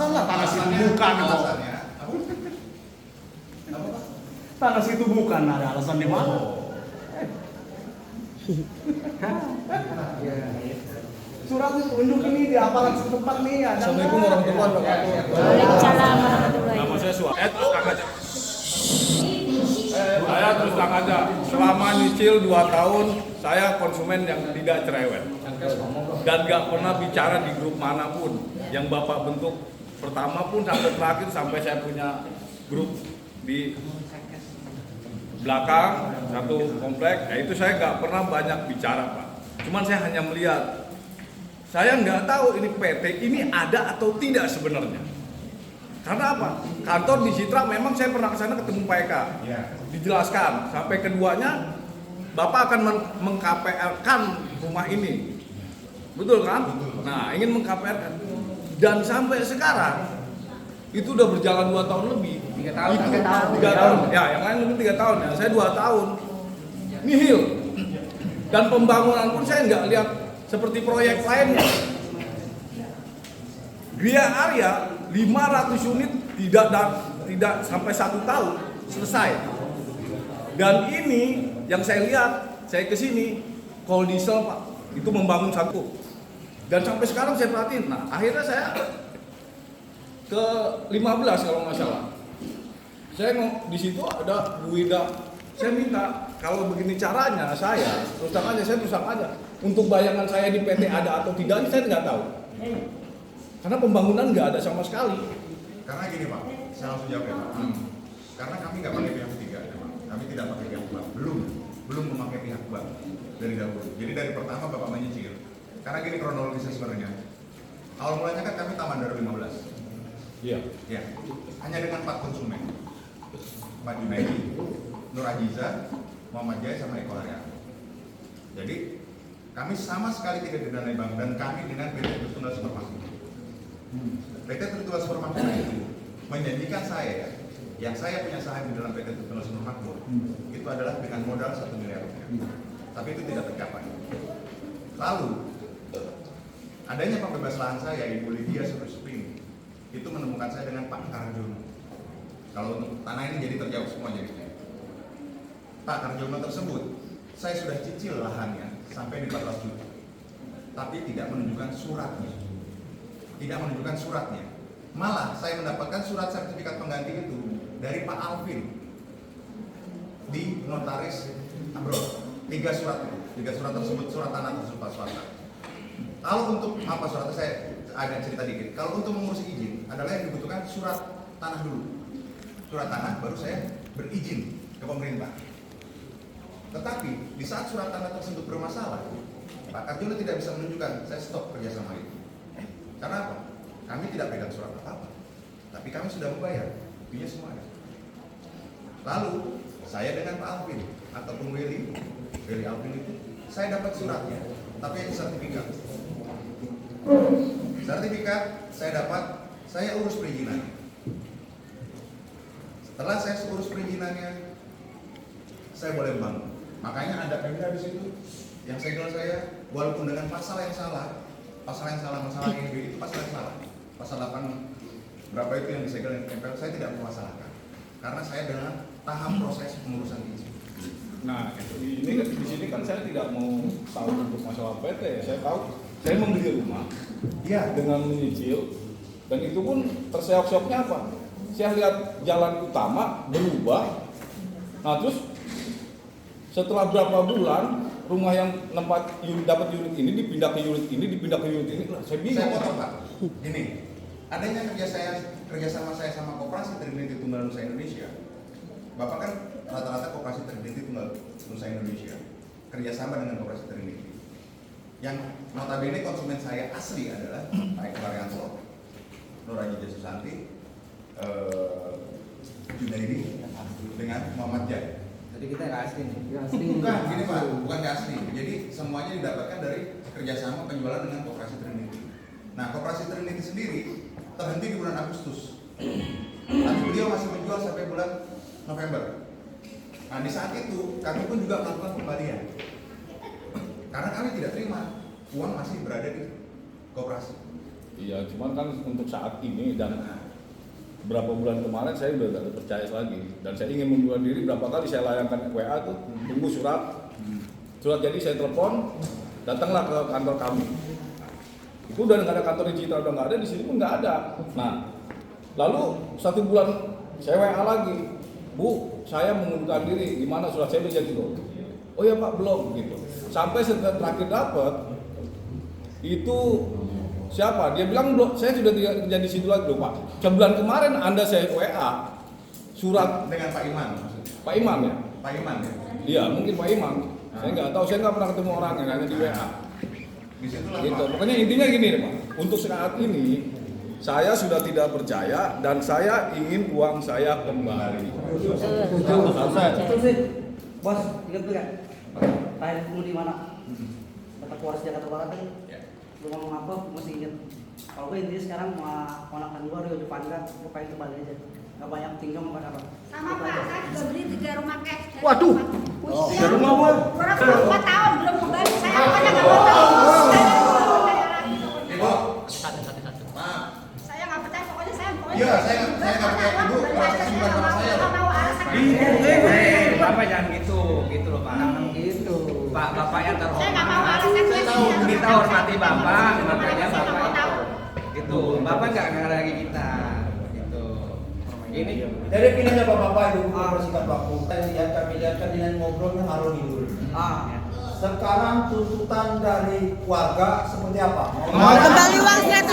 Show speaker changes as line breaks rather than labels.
alasan lah, tanah situ bukan kok.
Alasannya apa?
Tanah situ bukan, ada alasan di mana? Suratnya tunjuk ini di aparat setempat nih ada.
Assalamualaikum warahmatullahi wabarakatuh.
Waalaikumsalam warahmatullahi
Nama saya Suat. Terus terang aja. Saya terus terang aja. Selama nyicil 2 tahun, saya konsumen yang tidak cerewet. Dan gak pernah bicara di grup manapun yang Bapak bentuk. Pertama pun sampai terakhir, sampai saya punya grup di belakang satu komplek, ya itu saya nggak pernah banyak bicara, Pak. Cuman saya hanya melihat, saya nggak tahu ini PT ini ada atau tidak sebenarnya. Karena apa? Kantor di Citra memang saya pernah ke sana ketemu Pak Eka, dijelaskan sampai keduanya Bapak akan meng-KPR-kan rumah ini, betul kan? Nah, ingin meng-KPR-kan dan sampai sekarang itu udah berjalan 2 tahun lebih.
3 tahun.
3 tahun. Ya, yang lain mungkin 3 tahun ya. Saya 2 tahun. Nihil. Dan pembangunan pun saya nggak lihat seperti proyek lainnya. Gria Arya 500 unit tidak sampai 1 tahun selesai. Dan ini yang saya lihat, saya kesini Call Diesel Pak, itu membangun satu. Dan sampai sekarang saya perhatiin. Nah, akhirnya saya ke 15 kalau nggak salah. Saya di situ ada Bu Ida. Saya minta kalau begini caranya saya terus terang aja. Untuk bayangan saya di PT ada atau tidak ini saya nggak tahu. Karena pembangunan nggak ada sama sekali.
Karena gini Pak, saya langsung jawab ya Pak. Karena kami nggak pakai pihak ketiga, ya, Pak. Kami tidak pakai pihak bank, belum memakai pihak bank dari dahulu. Jadi dari pertama Bapak menyicil. Karena gini kronologisnya sebenarnya. Awal mulanya kan kami taman dari 15.
Iya.
Ya, hanya dengan 4 konsumen. Pak Junaidi, Nur Ajiza, Muhammad Jaya, sama Eko Haryanto. Jadi kami sama sekali tidak didanai bank dan kami dengan PT Tritunggal Supermakmur. PT Tritunggal Supermakmur itu menjanjikan saya, yang saya punya saham di dalam PT Tritunggal Supermakmur, itu adalah dengan modal 1 miliar rupiah. Tapi itu tidak tercapai. Lalu adanya pembebas lahan saya, Ibu Lydia Spring, itu menemukan saya dengan Pak Karjono. Kalau untuk tanah ini jadi terjawab semua jadinya. Pak Karjono tersebut, saya sudah cicil lahannya sampai di 400 juta, tapi tidak menunjukkan suratnya. Malah saya mendapatkan surat sertifikat pengganti itu dari Pak Alvin di notaris abroad. 3 surat tersebut, surat tanah tersebut Pak Swasta. Kalau untuk apa suratnya saya agak cerita dikit. Kalau untuk mengurus izin adalah yang dibutuhkan surat tanah dulu. Surat tanah baru saya berizin ke pemerintah. Tetapi di saat surat tanah tersebut bermasalah, Pak Karjono tidak bisa menunjukkan, saya stop kerjasama itu. Karena apa? Kami tidak pegang surat apa-apa, tapi kami sudah membayar, buktinya semua ada. Lalu saya dengan Pak Alvin ataupun Willy Alvin itu, saya dapat suratnya, tapi sertifikat saya dapat, saya urus perizinannya. Setelah saya urus perizinannya, saya boleh membangun. Makanya ada Pemda di situ yang segel saya, walaupun dengan pasal yang salah, masalah ini itu pasal yang salah. Pasal 8 berapa itu yang disegel yang MPL, saya tidak memasalahkan. Karena saya dengan tahap proses pengurusan izin.
Nah, ini di sini kan saya tidak mau tahu untuk masalah PT ya. Saya tahu saya membeli rumah dengan menyicil, dan itu pun terseok-seoknya apa? Saya lihat jalan utama berubah. Nah, terus setelah berapa bulan rumah yang dapat unit ini dipindah ke unit ini, saya bingung.
Saya potong Pak. Ini adanya kerjasama saya sama Koperasi Trinity Tunggal Nusa Indonesia. Bapak kan rata-rata Koperasi Trinity Tunggal Nusa Indonesia kerjasama dengan Koperasi Trinity. Yang notabene konsumen saya asli adalah Pak Eko Haryanto, Nur Ajiza Susanti, Junaidi dengan Muhammad Jaya.
Jadi kita nggak asli nih.
Bukan, gini Pak, bukan nggak asli. Jadi semuanya didapatkan dari kerjasama penjualan dengan Koperasi Trinity. Nah, Koperasi Trinity sendiri terhenti di bulan Agustus. Tapi beliau masih menjual sampai bulan November. Nah, di saat itu kami pun juga melakukan pembalian. Karena kami tidak terima uang masih berada di koperasi.
Iya, cuman kan untuk saat ini dan berapa bulan kemarin saya udah gak percaya lagi dan saya ingin mengundurkan diri. Berapa kali saya layangkan WA tuh tunggu surat. Jadi saya telepon, datanglah ke kantor kami. Itu udah nggak ada kantor digital, udah nggak ada, di sini pun nggak ada. Nah, lalu 1 bulan saya WA lagi, Bu, saya mengundurkan diri, gimana surat saya udah jadi loh? Oh ya Pak, belum gitu. Sampai setelah terakhir dapat itu siapa? Dia bilang belum, saya sudah tidak kerja di situ lagi loh Pak. Sebulan kemarin Anda saya WA surat
dengan Pak Iman maksudnya.
Pak Imam ya?
Pak Iman ya.
Iya, mungkin Pak Imam. Saya nggak tahu, saya nggak pernah ketemu orangnya, hanya di WA.
Di situlah
Gitu.
Pak.
Pokoknya intinya gini Pak. Untuk saat ini saya sudah tidak percaya dan saya ingin uang saya kembali.
Betul sih. Bos, ingat tuh kan? Tanya kamu di mana? Kata Polres Jakarta Barat kan?
Ya.
Lu ngomong apa? Masih ingat. Kalau gue intinya sekarang mau ponakan gue di Ujung Pangga, gue pengen ke Bali aja. Gak banyak tinggal mau apa.
Sama Pak, saya juga beli 3 rumah cash.
Waduh.
Usia
rumah apa?
Orang 4 tahun belum kembali. Saya apanya nggak mau tahu.
Ibu. Maaf.
Saya nggak percaya. Pokoknya saya
Iya, saya nggak percaya Ibu kalau kesimpulan sama saya.
nggak mau alasan.
Bapak jangan gitu loh Pak.
Gitu.
Pak, Bapak yang terhormat.
Saya nggak mau alasan.
Saya tahu,
Kita hormati Bapak, makanya
Saya nggak mau
Bapak
tahu.
gitu. Bapak nggak ngehargai kita. Gitu. Ini
Dari pinanya Bapak itu bersikap baku. Kami lihatkan dengan ngobrolnya ngalor ngidul.
Ah,
Sekarang tuntutan dari warga seperti apa?
Kembali uang 100